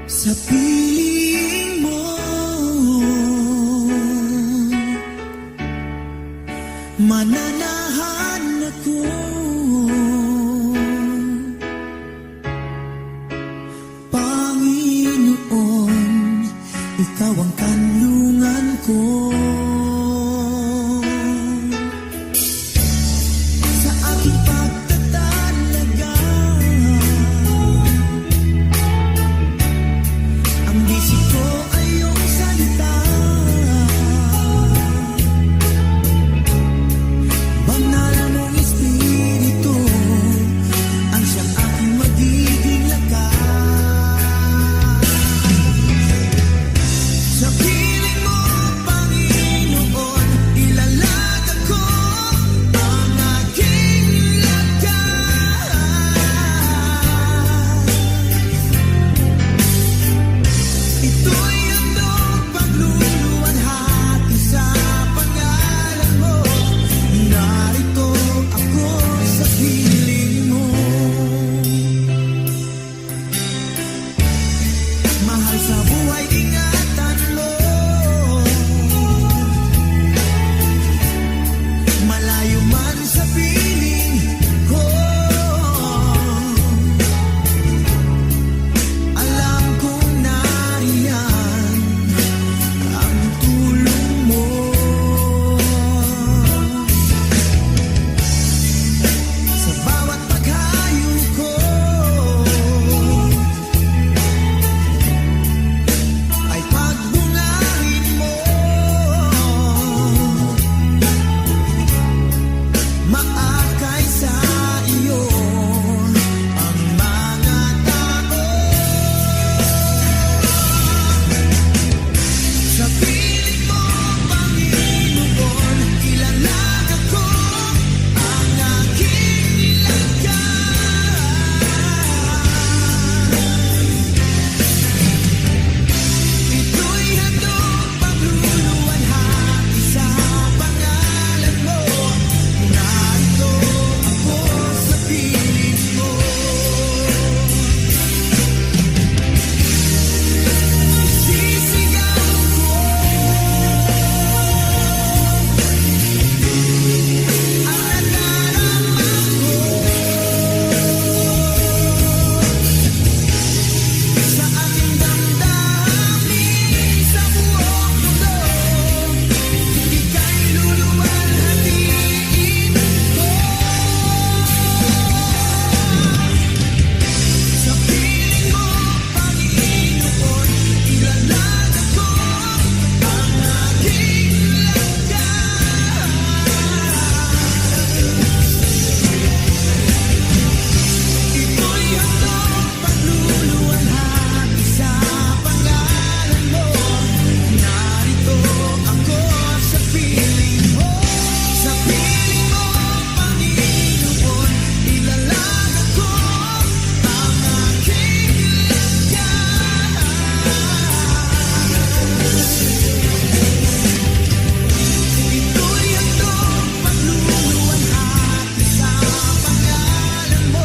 Sa piling mo, mananahan ako. Panginoon, ikaw ang kanlungan ko. Sa aking pagtatalaga, ang bisig ko ay iyong salita. Banal mong espiritu ang siyang aking magiging lakas. Sa piling mo, Panginoon, ilalatag ko ang aking lakas. Ito'y handog pagluluwalhati sa pangalan mo. Narito ako sa piling mo. Mahal sa buhay, ingatan mo. Malayo man sa piling ko, alam kong nariyan ang tulong mo. Sa bawat paghayo ko ay pagbungahin mo. Maakay sa iyo ang mga tao. Sa piling mo, Panginoon, ilalatag ko ang aking lakas. Ito'y handog pagluluwalhati sa pangalan mo. Narito ako sa piling mo. Sisigaw ko ang nadarama ko. Sa aking damdamin, sa buong mundo, ika'y luluwalhatiin ko. Sa piling mo, Panginoon, ilalatag ko ang aking lakas. Ito'y handog pagluluwalhati sa pangalan mo. Narito ako sa piling mo. Sa piling mo, Panginoon, ilalatag ko ang aking lakas. Ito'y handog pagluluwalhati sa pangalan mo.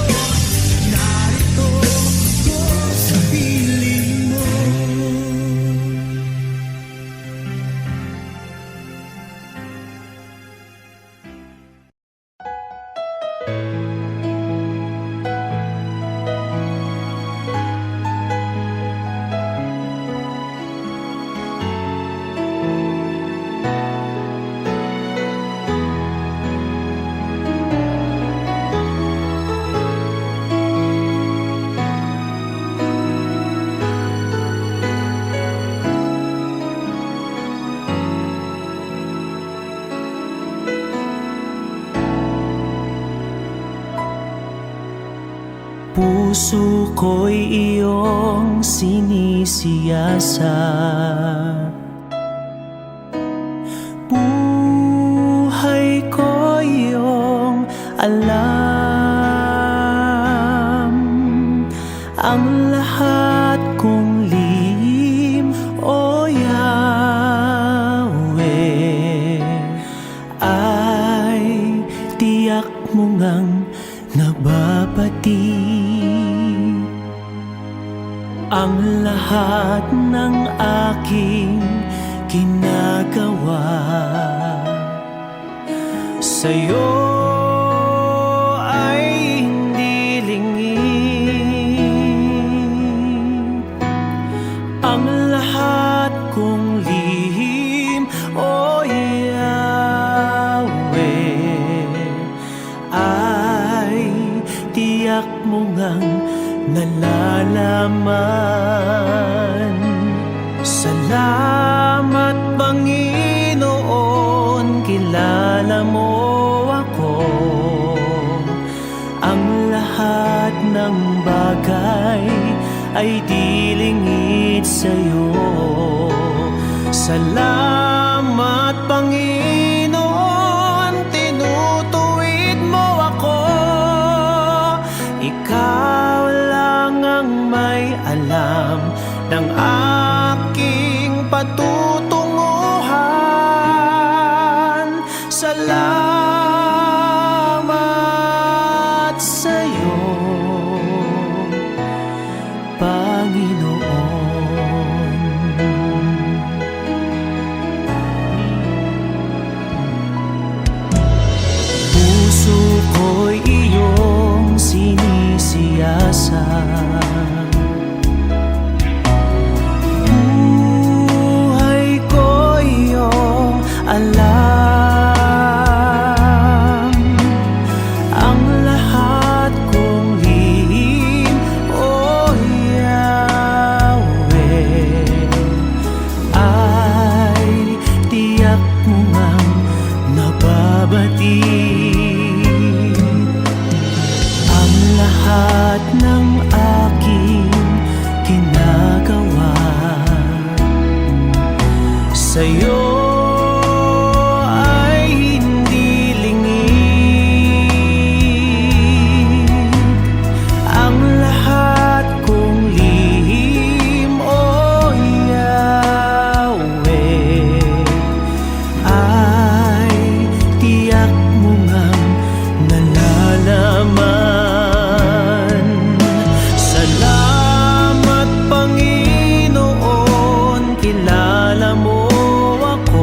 Narito ako sa piling mo. Puso ko'y iyong sinisiyasat. Buhay ko iyong alam. Ang lahat kong lihim, O Yahweh, ay tiyak mo ngang nababati. ang lahat ng aking ginagawa. Sa'yo ay hindi lingid ang lahat kong lihim, o Yahweh, ay tiyak mo ngang nalalaman. Salamat Panginoon, kilala mo ako. Ang lahat ng bagay ay di lingid sa'yo. Salamat Panginoon, tinutuwid mo ako. Ikaw lang ang may alam ng aking patutunguhan. Salamat sa'yo, Panginoon. Puso ko'y iyong sinisiyasat, buhay ko iyong alam. Ang lahat kong lihim, o Yahweh, ay tiyak mo ngang nababatid. Ang lahat ng aking ginagawa sa'yo ay hindi lingid. Ang lahat kong lihim, o Yahweh, ay tiyak mo ngang nalalaman. Salamat Panginoon, kilala mo ako.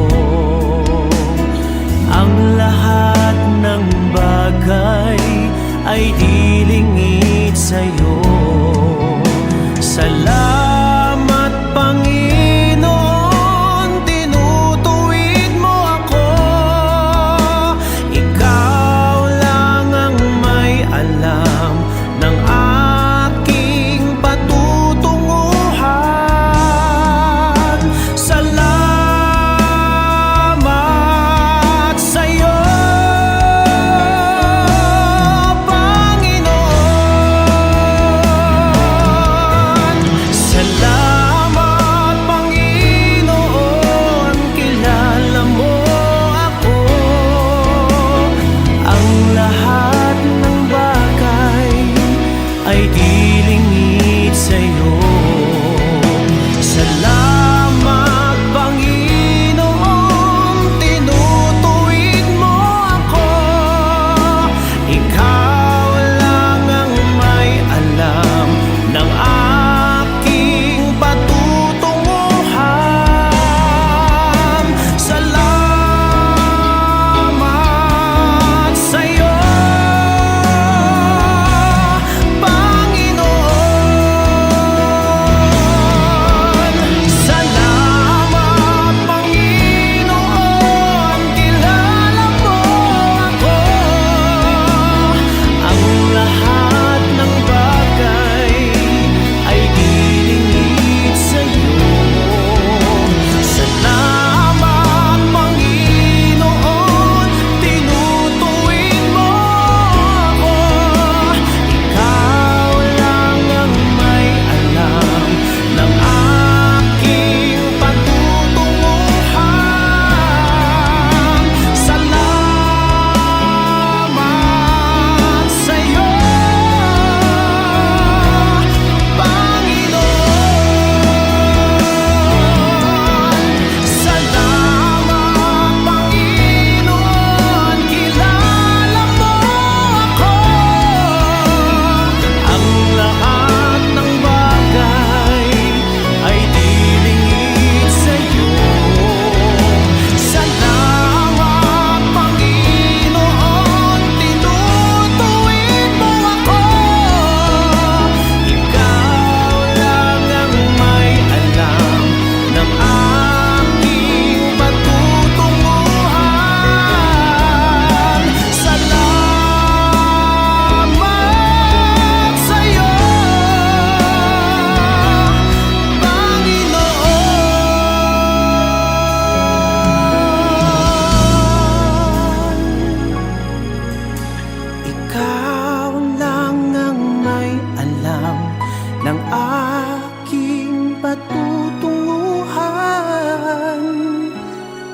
patutunguhan.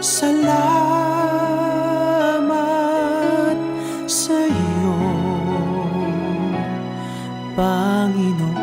Salamat sa iyo, Panginoon.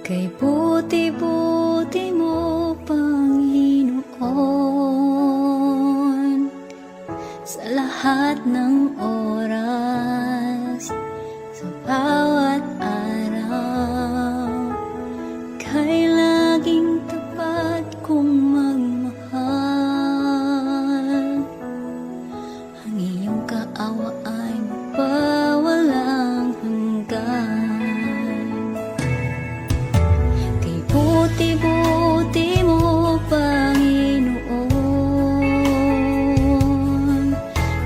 Kay buti-buti mo, Panginoon, sa lahat ng oras, sa bawat araw, kay laging tapat kong magmahal. Ang iyong kaawa ay mapawalang hanggan. Kay buti-buti mo, Panginoon,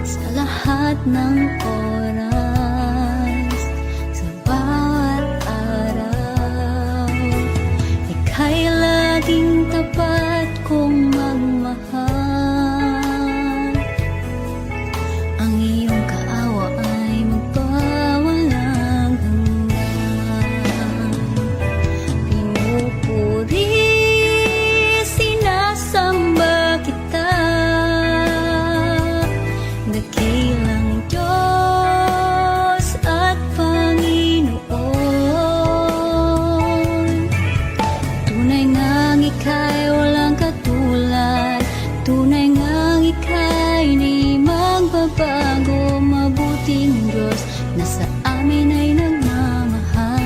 sa lahat ng oras, sa bawat araw, ika'y laging tapat kong magmahal. Ang iyong kaawa ay magpawalang hanggan. Pinupuri, sinasamba kita, dakilang Diyos at Panginoon. Tunay ngang ika'y walang katulad, tunay ngang ika'y di magbabago. Mabuting Diyos na sa amin ay nagmamahal.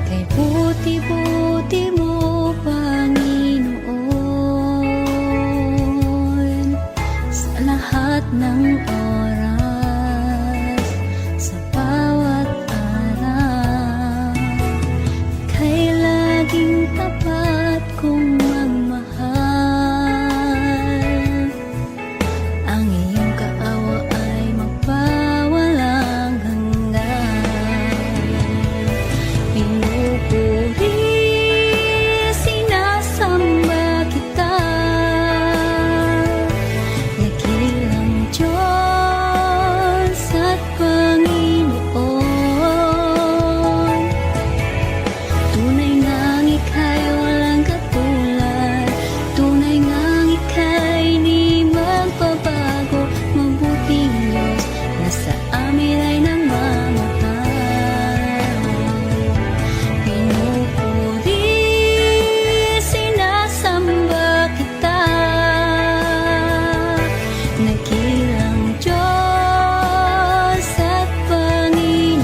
Kay buti-buti mo, Panginoon, sa lahat ng oras, sa bawat araw, kay laging tapat kong magmahal. Ang iyong kaawa ay magpawalang hanggan. Pinupuri, sinasamba kita, dakilang Diyos at Panginoon. Tunay ngang ika'y walang katulad, tunay ngang ika'y di magbabago. Mabuting Diyos na sa amin ay nagmamahal. Pinupuri, sinasamba kita, dakilang Diyos at Panginoon.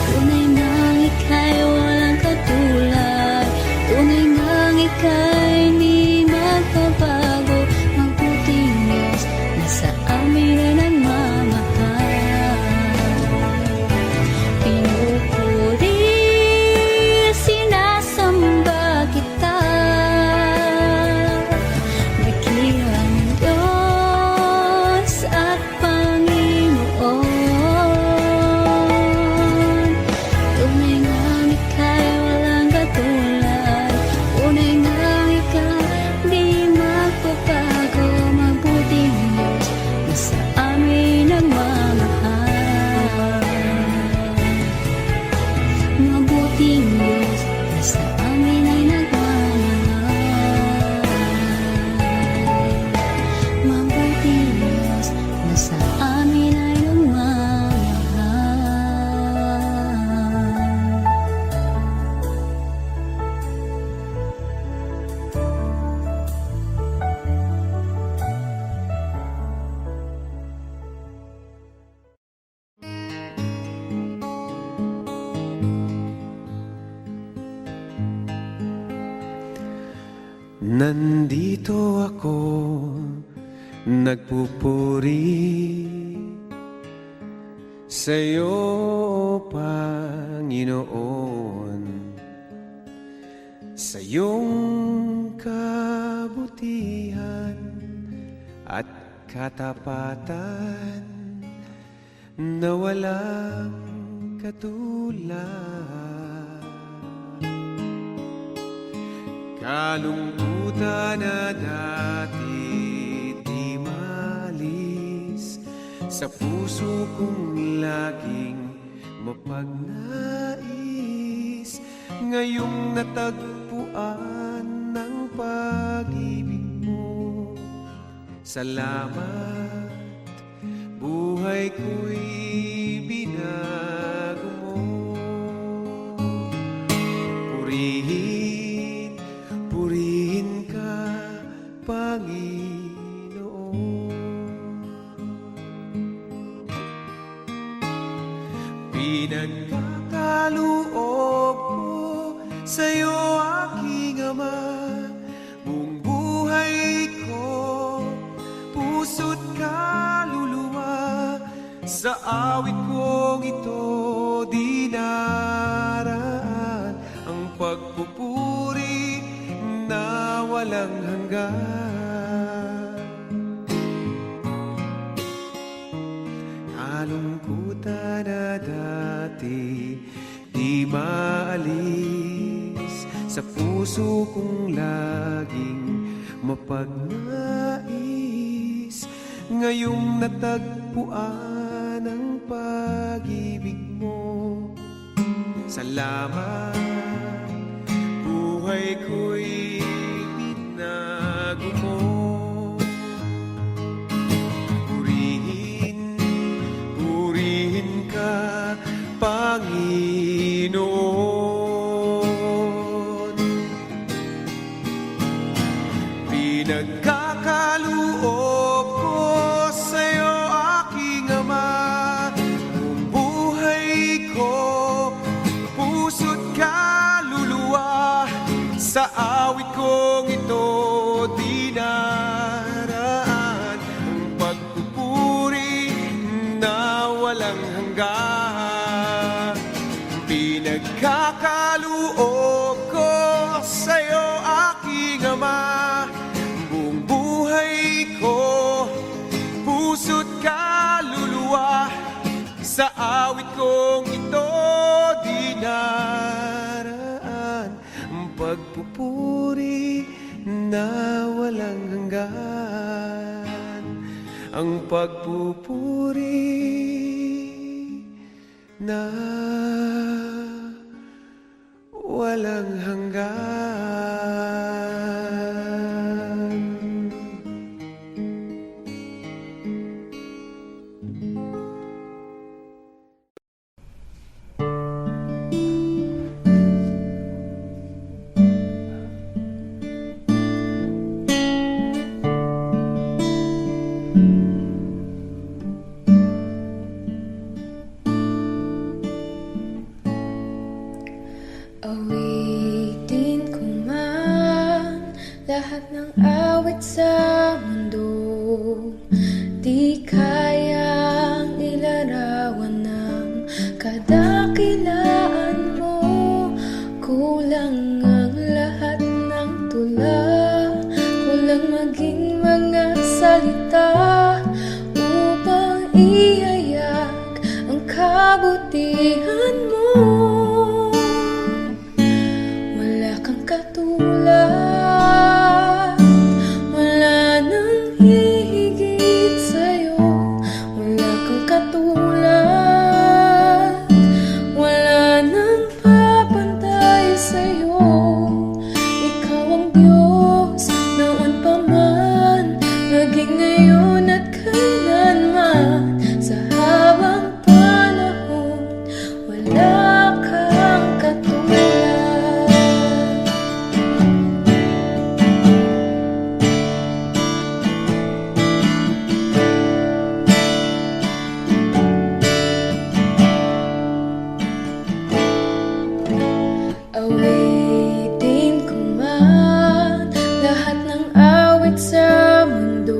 Tunay ngang ika'y walang katulad, tunay ngang ika'y di magbabago. Mabuting Diyos na sa amin ay nagmamahal. Pinupuri, sinasamba kita, dakilang Diyos at Panginoon. Tunay ngang ika'y walang katulad, tunay ngang ika'y di magbabago. Mabuting Diyos na sa amin nagmamahal. Mabuting Diyos na sa amin ay nagmamahal. Mabuting Diyos na sa amin ay nagmamahal. Nandito ako, nagpupuri sa'yo, Panginoon, sa iyong kabutihan at katapatan na walang katulad. Kalungkutan na dati di malis sa puso kong laging mapagnais, ngayong natagpuan ng pag-ibig mo Salamat, buhay ko'y binago mo. Purihin, purihin ka, Panginoon. Pinagkakaloob ko sa'yo, aking Ama, buong buhay ko, puso't kaluluwa. Sa awit kong ito dinaraan ang pagpupuri na walang hanggan. Kalungkutan na dati di maalis sa puso kong laging mapagnais. Ngayong natagpuan ang pag-ibig mo, salamat, buhay ko'y binago mo. Purihin, purihin ka, Panginoon. Pinagkakaloob ko sa'yo, aking Ama, buong buhay ko, puso't kaluluwa. Sa awit kong ito dinaraan ang pagpupuri na walang hanggan. Pinagkakaloob ko sa'yo, aking Ama, buong buhay ko, puso't kaluluwa. Sa awit kong ito dinaraan ang pagpupuri na walang hanggan. Ang pagpupuri na walang hanggan. Awitin ko man lahat ng awit sa mundo, di kayang ilarawan ng kadakilaan mo. Kulang ang lahat ng tula, kulang maging mga salita upang ihayag ang kabutihan mo. Katulad, wala nang hihigit sa'yo. Wala kang katulad, wala nang papantay sa'yo. Ikaw ang Diyos noon pa man, maging ngayon at kailanman. Sa habang panahon, wala kang katulad. Awitin ko man lahat ng awit sa mundo,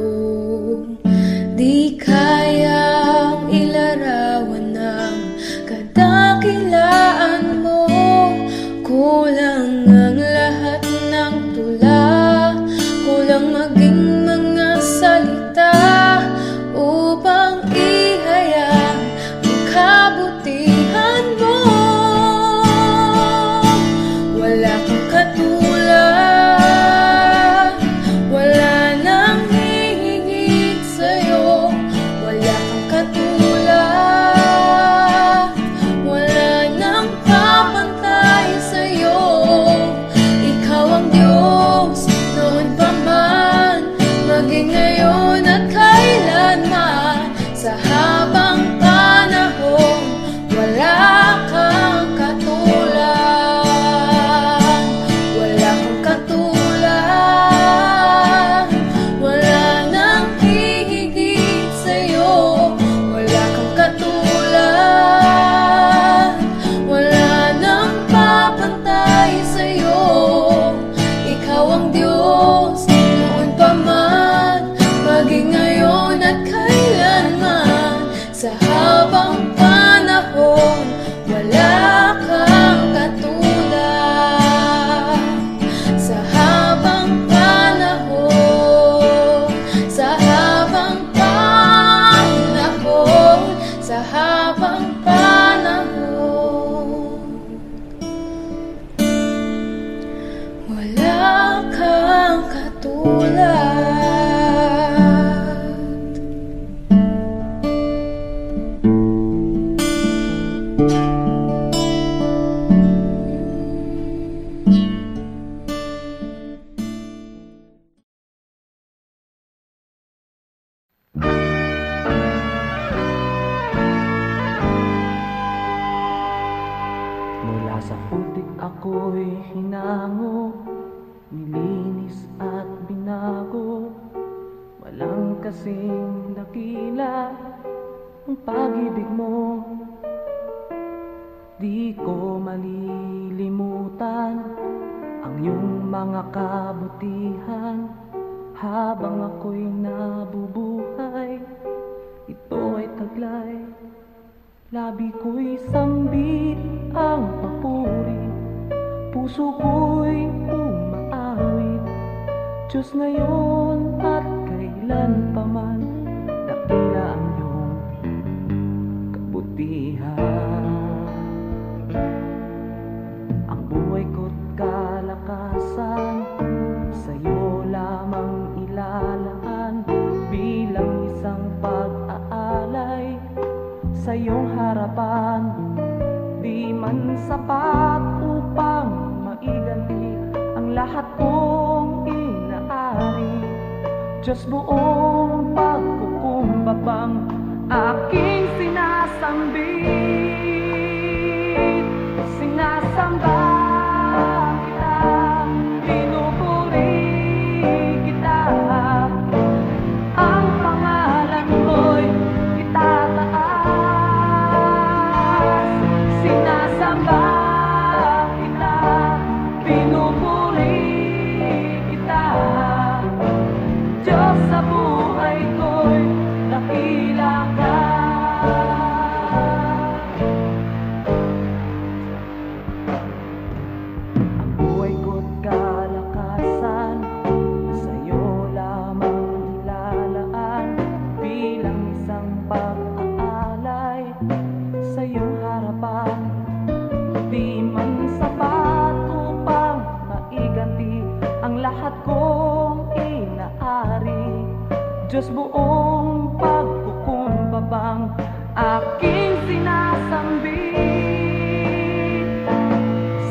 ngayon at kailanman. Sa habang panahon, wala kang katulad. Wala kang katulad. Wala nang hihigit sa'yo. Wala kang katulad. Wala nang papantay sa'yo. Ikaw ang Diyos, noon pa man, maging ngayon at kailanman. Sa habang panahon, wala kang katulad. Sa habang panahon, sa habang panahon, sa habang panahon, wala kang katulad. Mula sa putik ako'y hinango, nilinis at binago. Walang kasing dakila ang pag-ibig mo. Di ko malilimutan ang iyong mga kabutihan. Habang ako'y nabubuhay, ito ay taglay. Labi ko'y sambit ang papuri, puso ko'y umaawit. Diyos ngayon at kailan pa man, dakila ang iyong kabutihan. Ang buhay ko't kalakasan, sa'yo lamang ilalaan. Bilang isang pag-aalay sa iyong harapan, di man sapat upang maiganti ang lahat kong inaari. Diyos, buong pagkukumbabang aking sinasambit. Sinasamba kita, pinupuri kita. Ang pangalan mo'y itataas. Sinasamba kita, pinupuri kita. Diyos, sa buhay ko'y dakila ka. Ang buhay ko't kalakasan, sa'yo lamang ilalaan. Bilang isang pag-aalay sa iyong harapan, di man sapat upang maiganti ang lahat kong inaari. Diyos, buong pagkukumbabang aking sinasambit.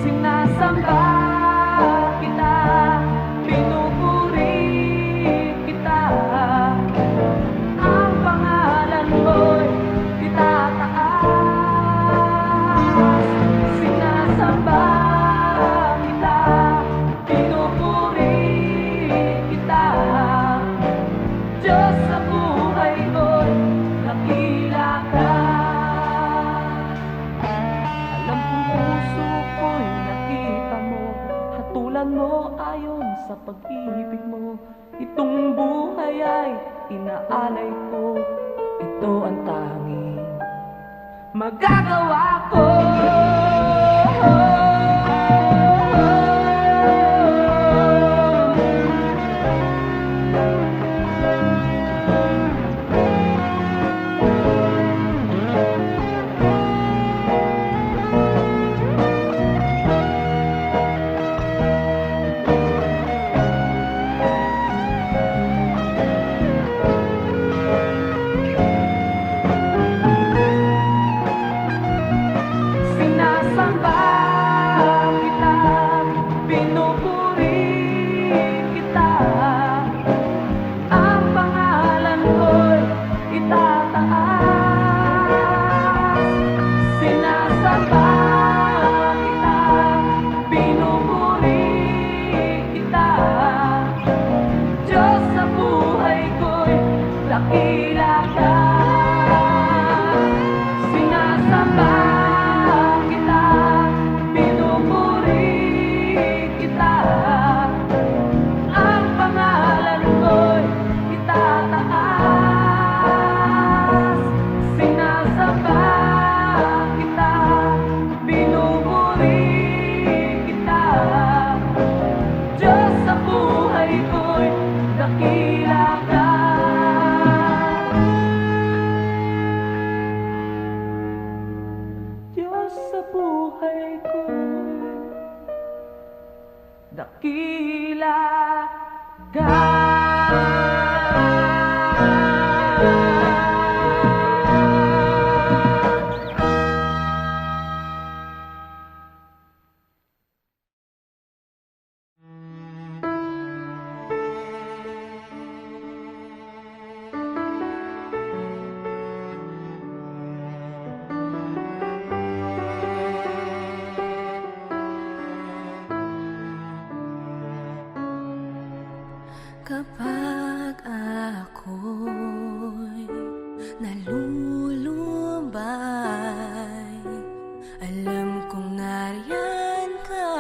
Sinasamba kita, pinupuri kita. Ang pangalan mo'y itataas. Sinasamba kita, pinupuri kita. Diyos, sa buhay ko'y dakila ka. Alam kong puso ko'y nakita mo, hatulan mo ayon sa pag-ibig mo. Itong buhay ay inaalay ko, ito ang tanging magagawa ko. Sinasamba dakila ka. Sinasamba kita, pinupuri kita. Ang pangalan ko'y itataas. Sinasamba kita, pinupuri kita. Diyos sa buhay ko'y dakila ka. Diyos sa buhay ko'y dakila ka. Kapag ako'y nalulumbay, alam kong nariyan ka,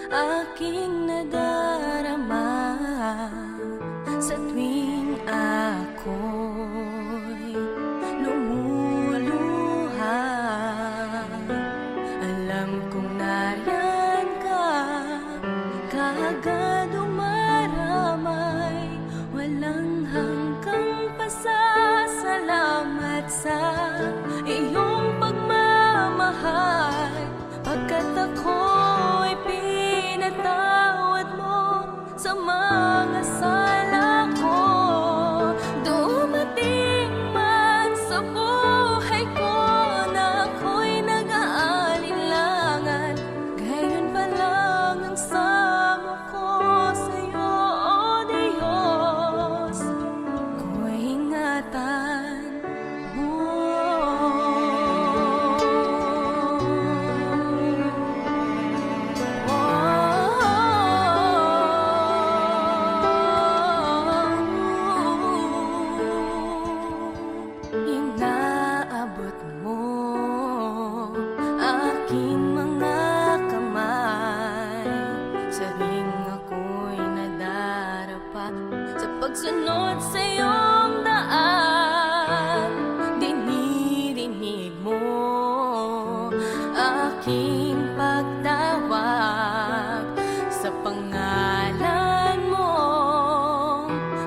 aking nadarama. Sa tuwing ako'y lumuluha, alam kong nariyan ka, kaagad umaramay. Walang hanggang pasasalamat sa iyong pagmamahal, pagkat ako'y pinatawad mo sa mga sala ko. Dumating man sa buhay ko na ako'y nag-aalinlangan, gayon pa lang ang samo ko sa'yo, O Diyos, ko'y ingatan mo. Inaabot mo aking mga kamay, sabing ako'y nadarapa sa pagsunod sa iyong daan. Dinirinig mo aking pagtawag sa pangalan mo,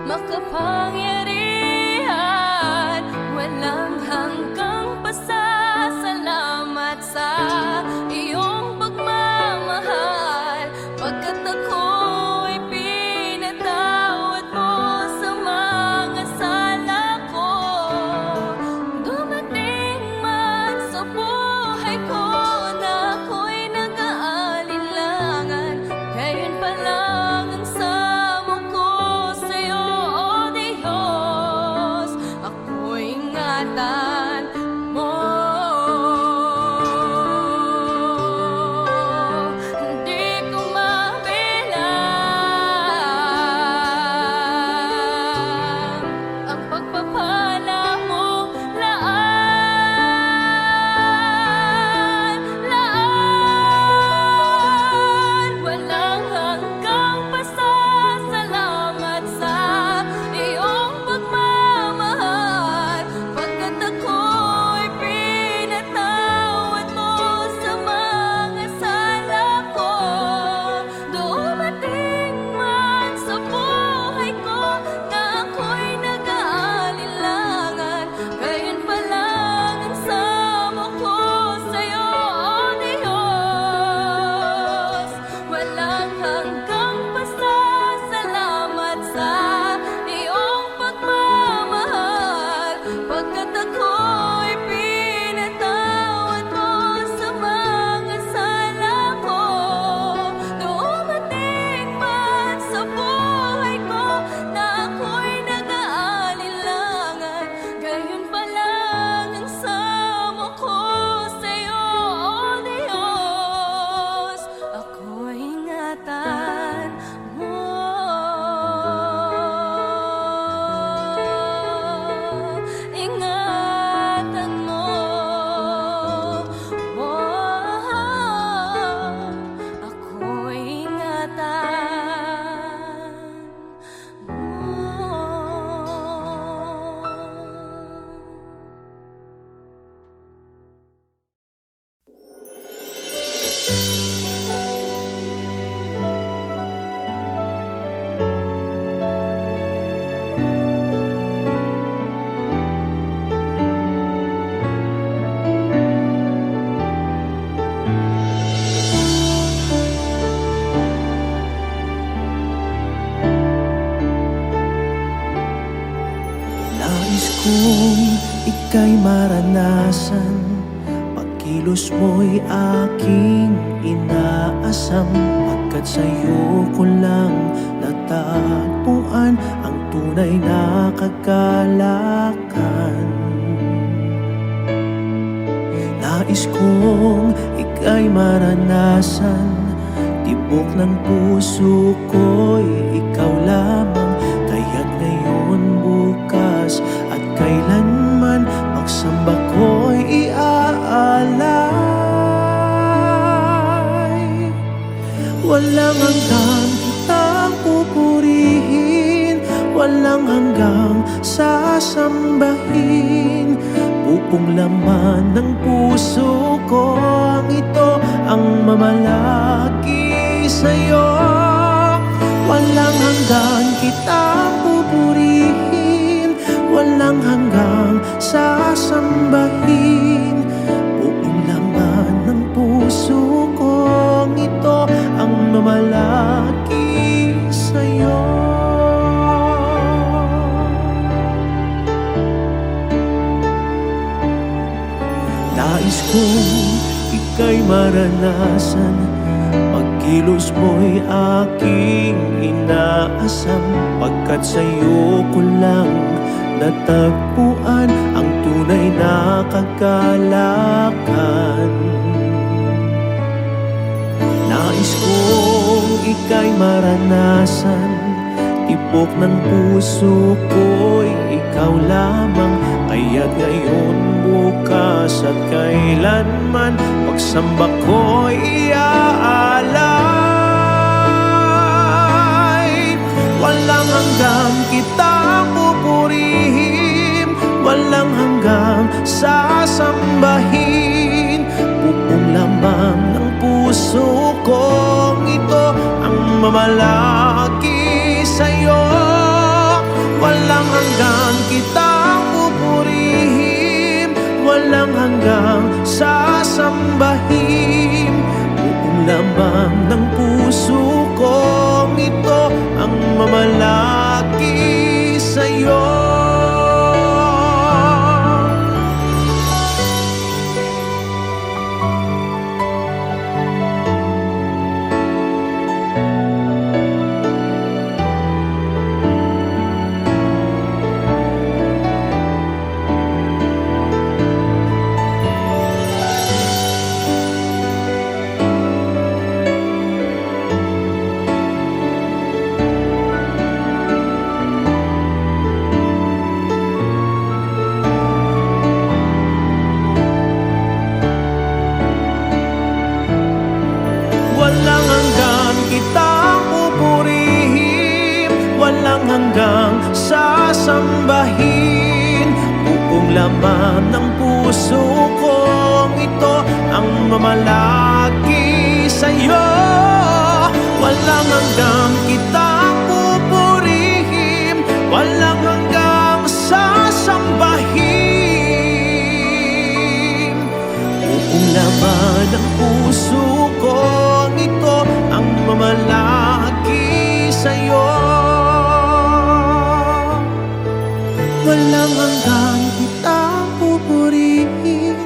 makapangyarihan. Walang hanggang pasasalamat sa iyong pagmamahal, pagkat ako'y pinatawad mo sa mga kong ika'y maranasan, pagkilos mo'y aking inaasam. Pagkat sa'yo ko lang natagpuan ang tunay na kagalakan. Nais kong ika'y maranasan, tibok ng puso ko'y ikaw lamang. Kaya't ngayon, bukas at kailanman, pagsamba ko'y iaalay. Walang hanggang kitang pupurihin, walang hanggang sasambahin. Buong laman ng puso ko ang ito ang mamalaki sa'yo. Walang hanggan kitang pupurihin, walang hanggang sasambahin. Buong laman ng puso ko ang ito ang mamalaki sa'yo. Nais kong ika'y maranasan, pagkilos mo'y aking inaasam. Pagkat sa'yo ko lang natagpuan ang tunay na kagalakan. Nais kong ika'y maranasan, tibok ng puso ko'y ikaw lamang. Kaya't ngayon, bukas at kailanman, pagsamba ko'y iaalay. Walang hanggang kitang pupurihin, walang hanggang sasambahin. Buong laman ng puso kong ito ang mamalaki sa'yo. Walang hanggang kitang pupurihin, walang hanggang sasambahin. Buong laman ng puso kong ito ang mamalaki sa'yo. Walang hanggang kitang pupurihin, walang hanggang sasambahin. Buong laman ng puso kong ito ang mamalaki sa'yo. Walang hanggang kitang pupurihin, walang hanggang sasambahin. Buong laman ng puso ko ito ang mamalaki sa'yo. Walang hanggang kitang pupurihin,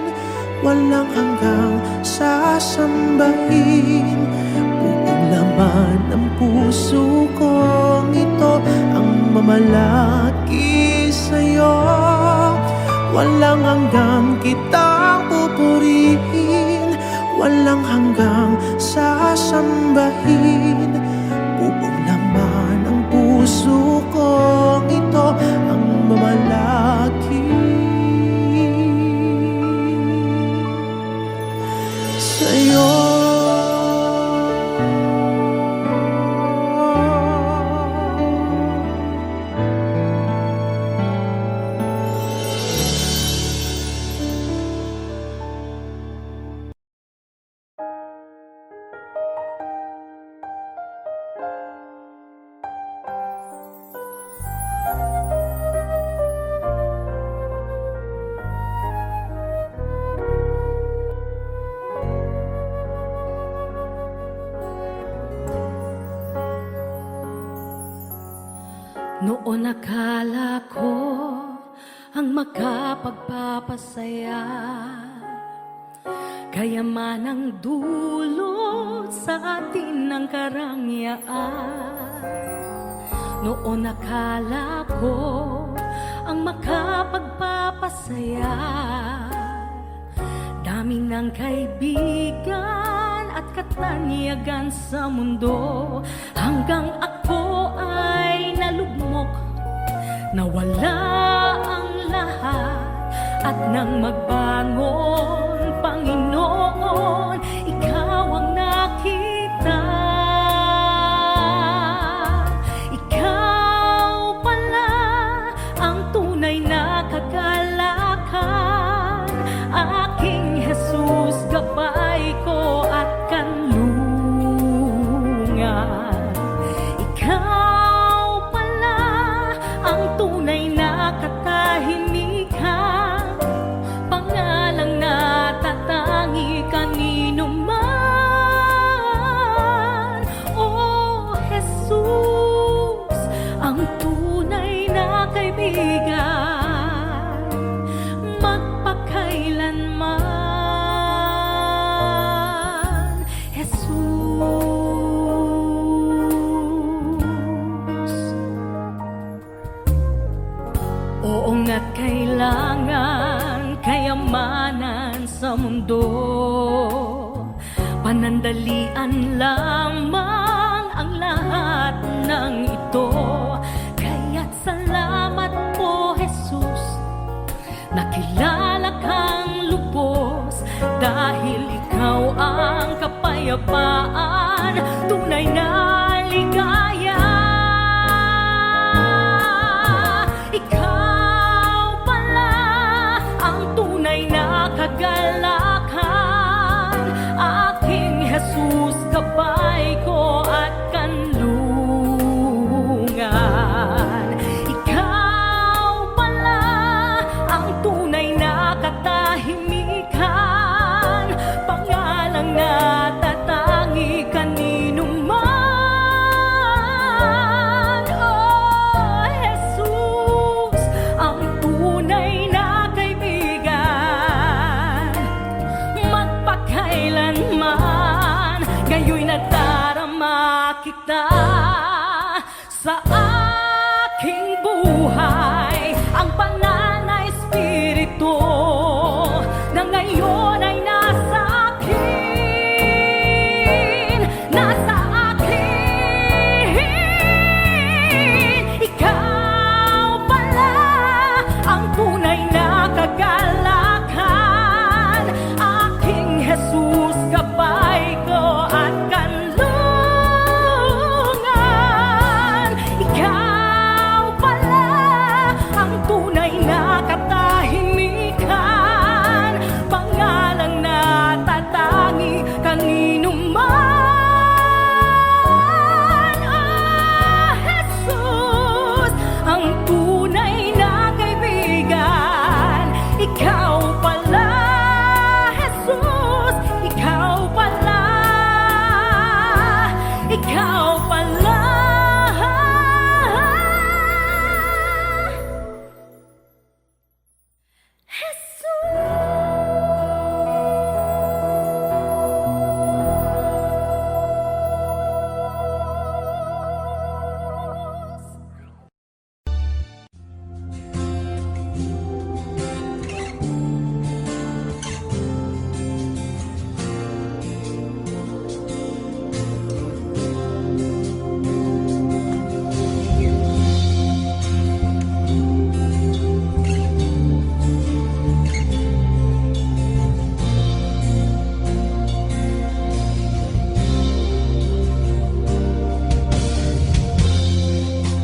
walang hanggang sasambahin. Buong laman ng puso kong ito ang mamalaki sa'yo. Walang hanggang kitang pupurihin, walang hanggang sasambahin. Buong laman ng puso kong ito ang mamalaki sa'yo. Noon akala ko ang makapagpapasaya. Kayaman ang dulot sa atin ng karangyaan. Noon akala ko ang makapagpapasaya. Dami ng kaibigan at katanyagan sa mundo, hanggang ako ay nalugmok, nawala ang lahat. At nang magbangon, Panginoon, Ikaw ang nakita. Ikaw pala ang tunay na kagalakan, aking Jesus, gabay ko at kanlungan. Ikaw pala ang tunay na katahimikan, pangalang natatangi kanino man. Oh Jesus, ang tunay na kaibigan, magpakailanman. Jesus, oo nga't kailangan kayamanan sa mundo, panandalian lamang ang lahat ng ito. Kaya't salamat po, Jesus, nakilala kang lubos, dahil Ikaw ang kapayapaan, tunay na ligaya. Ikaw pala ang tunay na kagalakan, aking Jesus, gabay ko at kanlungan. Ikaw pala ang tunay na katahimikan, pangalang natatangi kanino man. Oh Jesus, ang tunay na kaibigan, magpakailanman. Ngayon nadarama kita sa aking buhay, ang banal na Espiritu na ngayon ay nasa akin, nasa akin. Ikaw pala ang tunay na kagalakan, aking Jesus, gabay ko at kanlungan. Ikaw pala ang tunay na katahimikan, pangalang natatangi kanino man. Ah, Jesus, ang tunay na kaibigan, Ikaw pala. Jesus, Ikaw pala, Ikaw pala.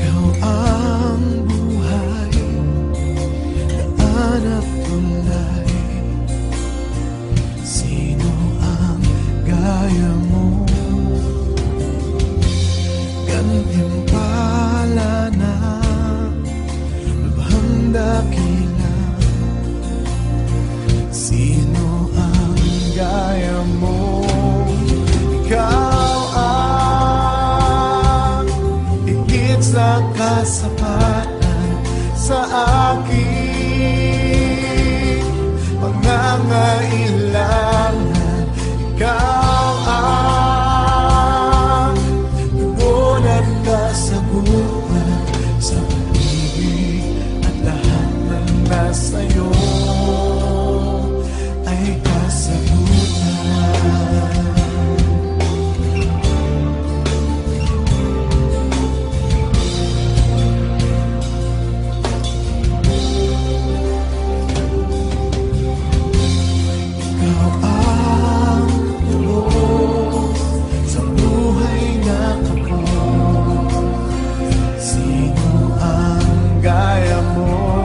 Ikaw ang buhay, daan at tulay. Sino ang gaya mo? Gantimpala na lubhang dakila. Sino ang gaya mo? Ikaw ang higit sa kasapatan sa akin. pangangailangan. Ikaw ang nagulat ka sa buwan, sa pag-ibig at lahat ng nasa'yo ay kasagutan. Ikaw ang lubos sa buhay na ako. Sino ang gaya mo?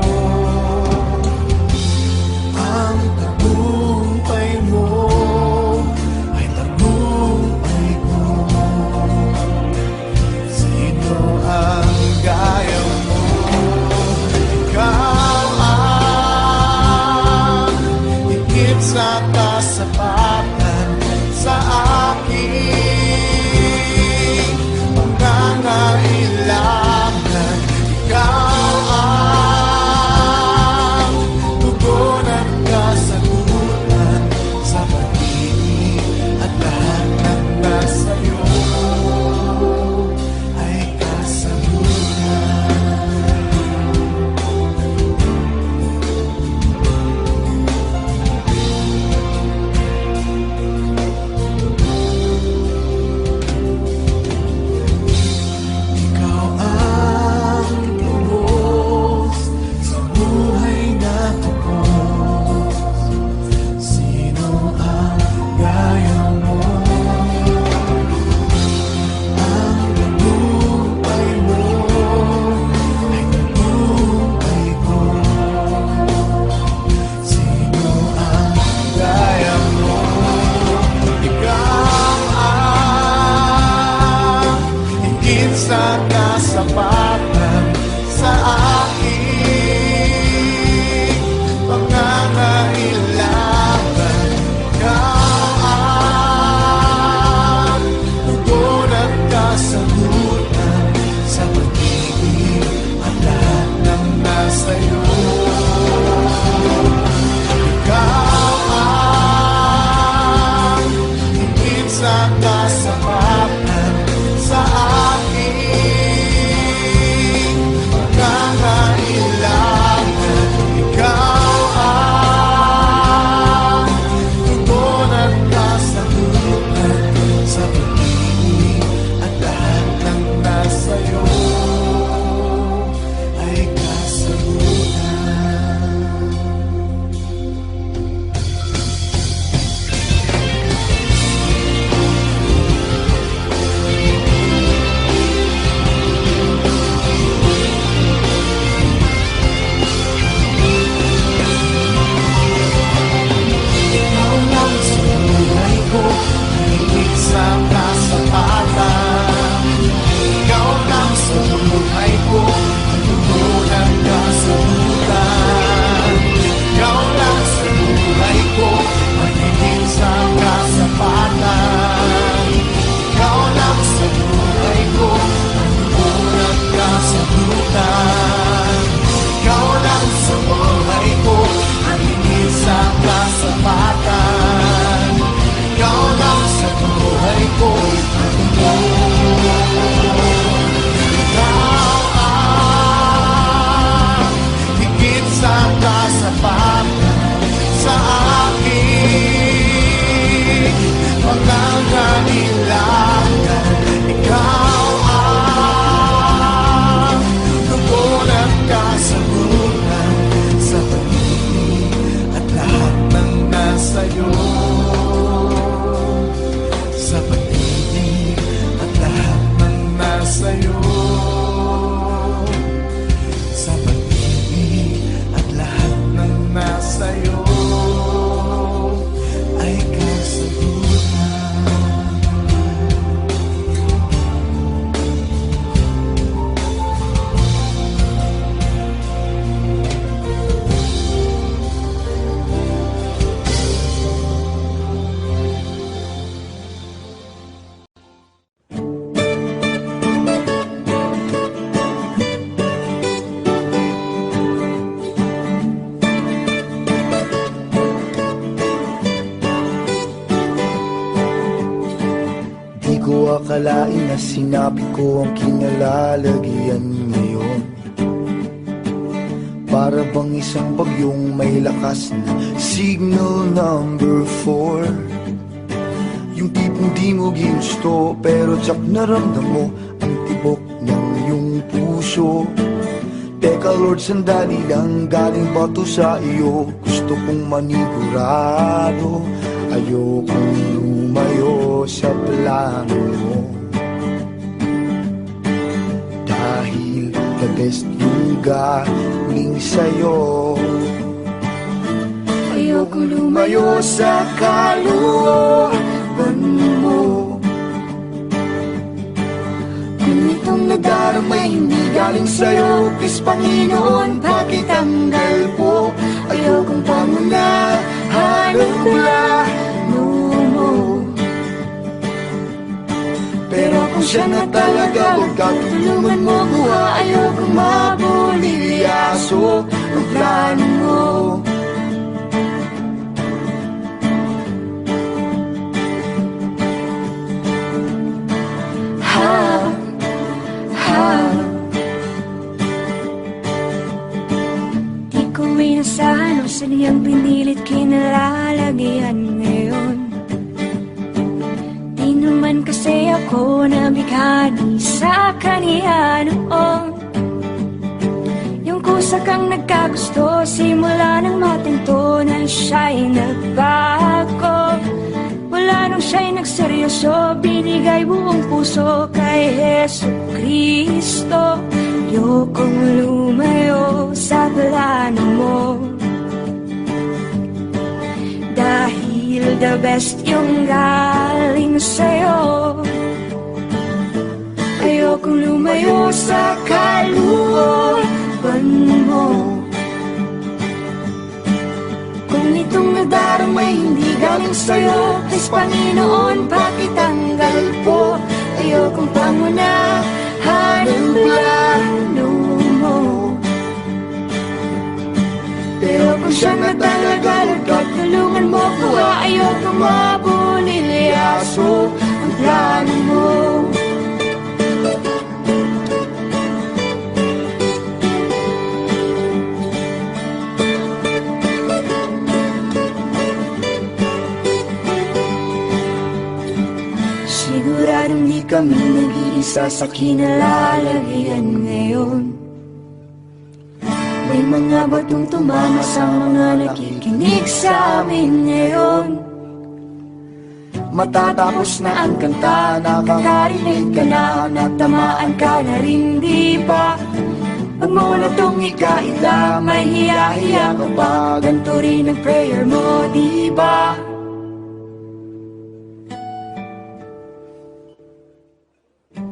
Ang tagumpay mo ay tagumpay ko. Sino ang gaya mo? Ikaw ang higit sa kasapatan sa aking pangangailangan. Ikaw ang akalain na sinabi ko ang kinalalagyan ngayon. Para bang isang bagyong may lakas na signal number 4. Yung tipong di mo ginusto pero tsak naramdam mo ang tibok ng iyong puso. Teka Lord, sandali lang, galing ba to sa iyo? Gusto kong manigurado, ayokong lumayo sa plano mo. Dahil the best yung galing sa'yo. Ayokong lumayo sa kalooban mo. Kung itong nadarama hindi galing sa'yo, please Panginoon, pakitanggal po. Ayokong pangunahan ang plano mo. Pero kung siya na talaga, huwag ka tulungan mo buha. Ayokong mabulilyaso ang plano mo. Di ko inasahan o sadyang pinilit kinalalagyan ngayon. Di naman kasi ako nabighani sa kaniya noon. Yung kusa kang nagkagusto, simula nang matinto na siya'y nagbago. Wala nung siya'y nagseryoso, binigay buong puso kay Heso Kristo. Ayokong lumayo sa plano mo. Dahil the best yung galing sa'yo. Ayokong lumayo sa kalooban mo. Kung itong nadarama hindi galing sa'yo, please Panginoon, pakitanggal po. Ayokong pangunahan ang plano mo. Pero kung siya na talaga, huwag ka tulungan mo ko. Ayokong mabulilyaso ang plano mo. Siguradong di kami nag-iisa sa kinalalagyan ngayon. May mga batong tumama sa mga nakikinig sa amin ngayon. Matatapos na ang kanta, nakakarinig ka na, natamaan ka na rin, di ba? Pag mo na tong ikaila, may hiya-hiya ka pa, ganito rin ang prayer mo, di ba?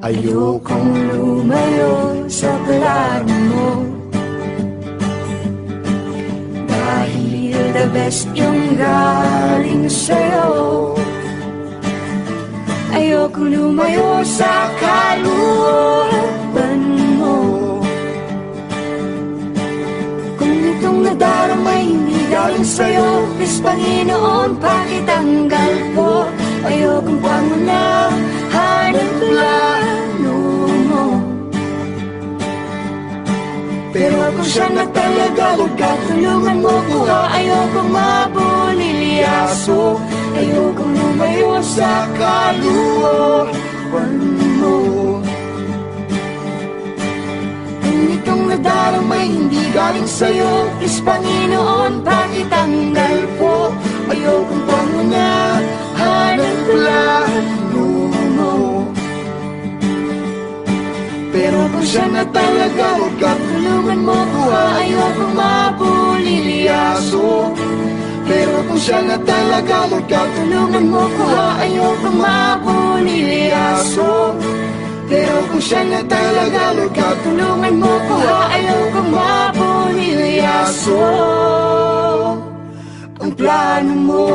Ayokong lumayo sa plano mo. Dahil the best yung galing sa'yo. Ayokong lumayo sa kalooban mo. Kung itong nadarama hindi galing sa'yo, please Panginoon, pakitanggal po. Ayokong pangunahan ang plano mo. Pero kung siya na talaga, huwag ka tulungan mo ko. Ayokong mabulilyaso. Ayokong lumayo sa kalooban mo. Kung itong nadarama hindi galing sa'yo, please Panginoon, pakitanggal po. Ayokong pangunahan ang plano mo. Pero kung siya na talaga, huwag ka tulungan mo ko. Ayokong mabulilyaso. Pero kung siya na talaga, huwag ka tulungan mo ko. Ayokong mabulilyaso. Pero kung siya na talaga, huwag ka tulungan mo ko. Ayokong mabulilyaso ang plano mo.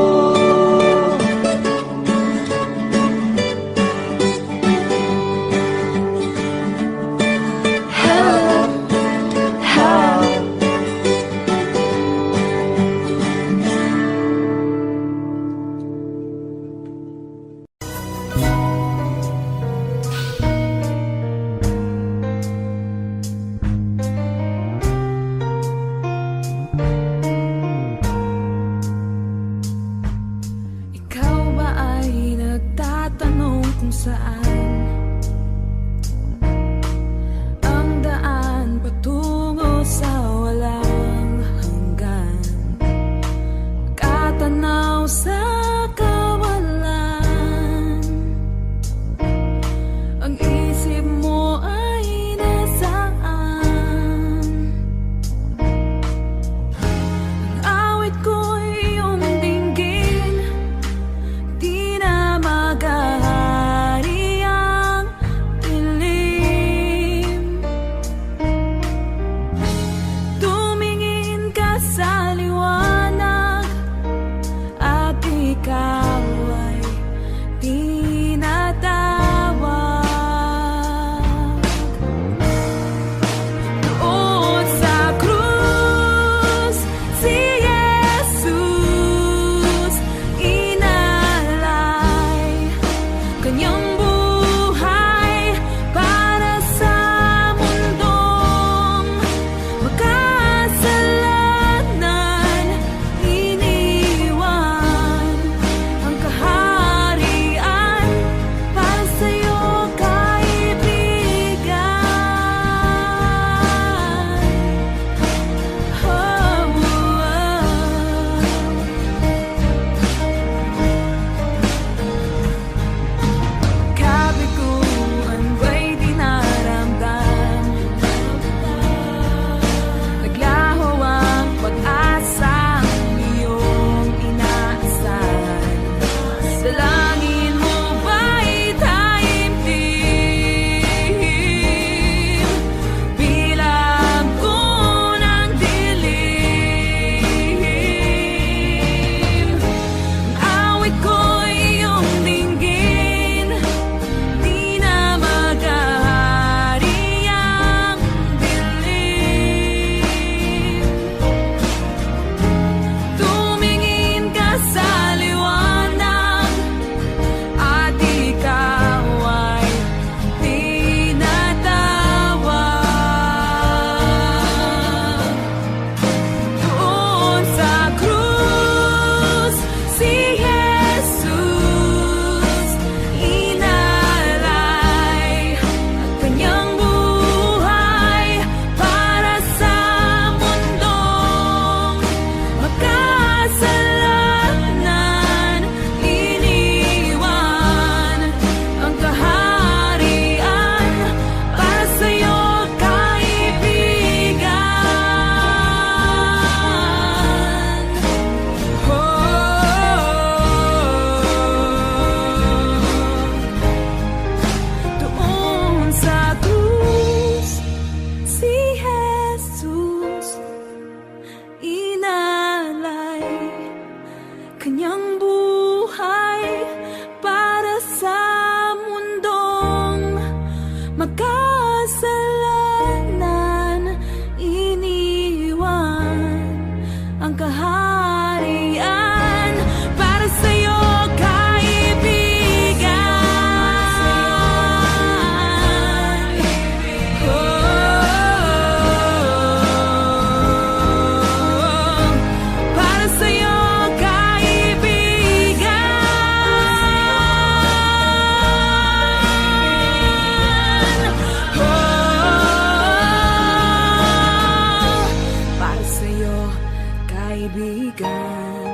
kaibigan.